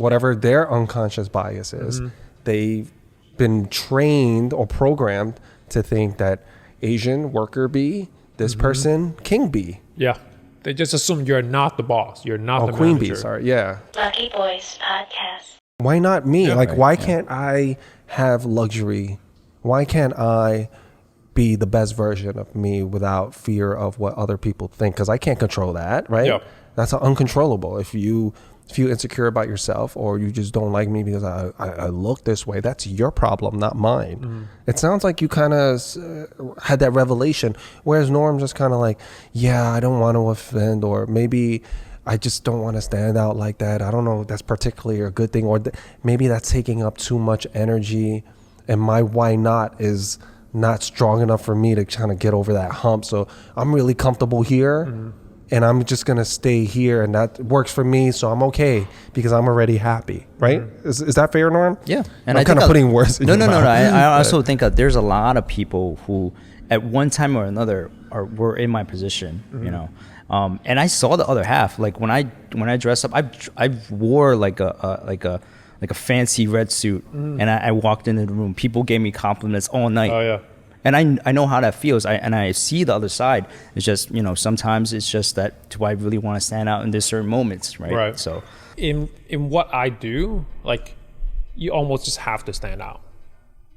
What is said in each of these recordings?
whatever their unconscious bias is, they've been trained or programmed to think that Asian worker B, this person king B. Yeah. They just assume you're not the boss. You're not the queen manager. B, sorry. Yeah. Lucky Boys Podcast. Why not me? Yeah. Like, why can't I have luxury? Why can't I be the best version of me without fear of what other people think? Because I can't control that, right? Yeah. That's uncontrollable. If you feel insecure about yourself, or you just don't like me because I look this way, that's your problem, not mine. It sounds like you kind of had that revelation, whereas Norm just kind of like, yeah, I don't want to offend, or maybe I just don't want to stand out like that. I don't know if that's particularly a good thing, or maybe that's taking up too much energy, and my why not is not strong enough for me to kind of get over that hump. So I'm really comfortable here, and I'm just going to stay here, and that works for me, so I'm okay because I'm already happy, right? Is that fair, Norm? Yeah. And I'm kind of putting words in No. your mouth. I also think that there's a lot of people who at one time or another were in my position, you know. And I saw the other half. Like when I dress up, I wore like a fancy red suit, and I walked into the room. People gave me compliments all night. Oh, yeah. And I know how that feels. I see the other side. It's just, you know, sometimes it's just that, do I really want to stand out in these certain moments, right? Right. So in what I do, like, you almost just have to stand out.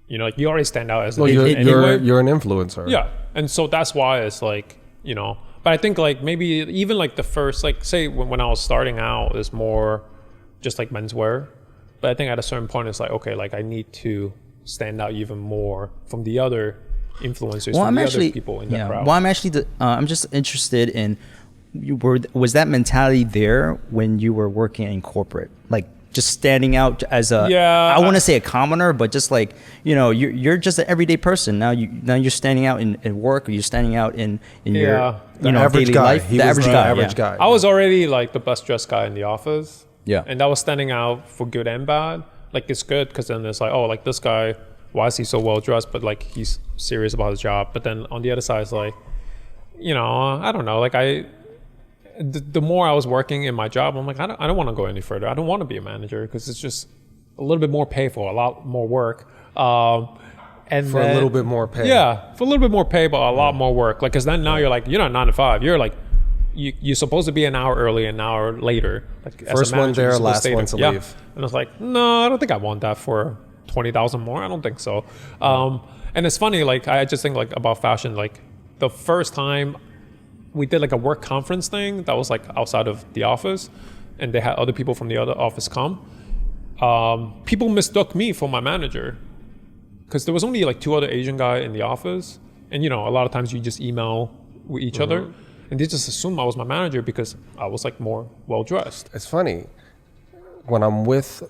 You know, like, you already stand out as Well, an anyway. you're an influencer. Yeah. And so that's why it's like, you know, but I think like maybe even like the first, like, say when I was starting out, it's more just like menswear. But I think at a certain point it's like, okay, like I need to stand out even more from the other influencers, from the other people in the crowd. Well, I'm just interested in, was that mentality there when you were working in corporate? Like, just standing out as I want to say a commoner, but just like, you know, you're just an everyday person. Now you're standing out in work, or you're standing out in your, you know, average daily guy. life. He The was average the guy. average guy. I was already like the best dressed guy in the office. Yeah. And that was standing out for good and bad. Like, it's good because then it's like, oh, like this guy, why is he so well dressed? But like, he's serious about his job. But then on the other side, it's like, you know, I don't know. Like the more I was working in my job, I'm like, I don't want to go any further. I don't want to be a manager because it's just a little bit more pay for a lot more work. And For a little bit more pay. Yeah, for a little bit more pay, but a lot more work. Like, because then now you're like, you're not 9 to 5. You're like, you're supposed to be an hour early, an hour later. Like, as a First one manager, there, you're supposed last stay one there. to Yeah. leave. And I was like, no, I don't think I want that for 20,000 more. I don't think so. And it's funny, like, I just think like about fashion, like the first time we did like a work conference thing that was like outside of the office, and they had other people from the other office come. People mistook me for my manager because there was only like 2 other Asian guys in the office. And, you know, a lot of times you just email with each other, and they just assumed I was my manager because I was like more well dressed. It's funny when I'm with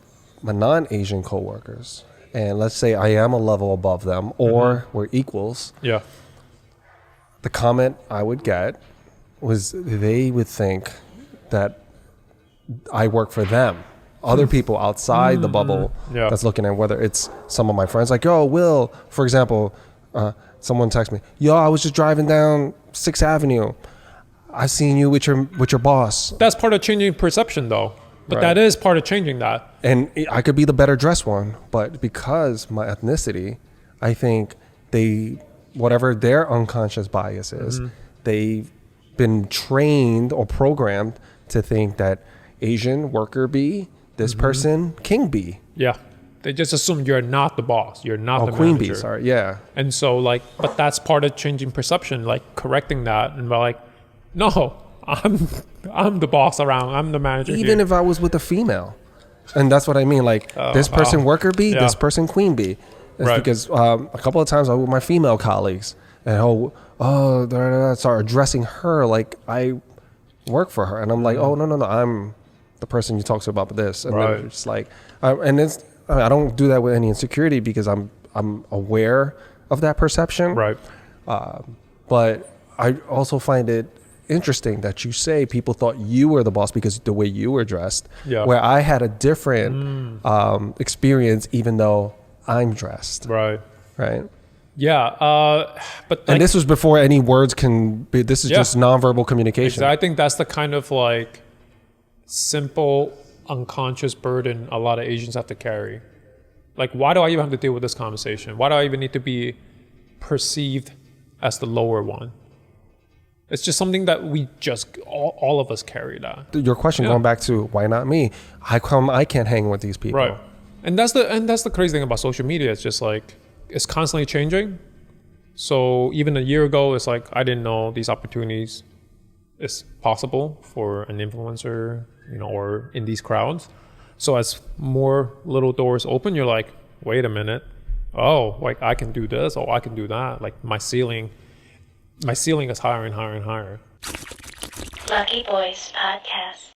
my non-Asian coworkers, and let's say I am a level above them, or we're equals. Yeah. The comment I would get was they would think that I work for them. Other people outside the bubble that's looking at, whether it's some of my friends, like, yo, Will, for example, someone texts me, yo, I was just driving down 6th Avenue. I seen you with your boss. That's part of changing perception, though. But Right. that is part of changing that. And I could be the better dressed one, but because my ethnicity, I think whatever their unconscious bias is, they've been trained or programmed to think that Asian worker B, this person king B. Yeah. They just assume you're not the boss. You're not the queen manager. B, sorry, yeah. And so, like, but that's part of changing perception, like correcting that, and we're like, no, I'm the boss around. I'm the manager. Even here. if I was with a female, and that's what I mean. Like this person worker B, Yeah. this person queen B. It's Right. because a couple of times I was with my female colleagues, and start addressing her like I work for her, and I'm like, oh no, I'm the person you talk to about this, and Right. then it's like, I don't do that with any insecurity because I'm aware of that perception, right. But I also find it interesting that you say people thought you were the boss because the way you were dressed, Yeah. where I had a different experience even though I'm dressed, Right. right? Yeah. But like, And this was before any words can be, this is Yeah. just nonverbal communication. I think that's the kind of like simple unconscious burden a lot of Asians have to carry. Like, why do I even have to deal with this conversation? Why do I even need to be perceived as the lower one? It's just something that we just, all of us carry that. Your question going back to why not me? How come I can't hang with these people? Right. And that's the crazy thing about social media. It's just like, it's constantly changing. So even a year ago, it's like, I didn't know these opportunities is possible for an influencer, you know, or in these crowds. So as more little doors open, you're like, wait a minute. Oh, like I can do this. Oh, I can do that. Like my ceiling is higher and higher and higher. Lucky Boys Podcast.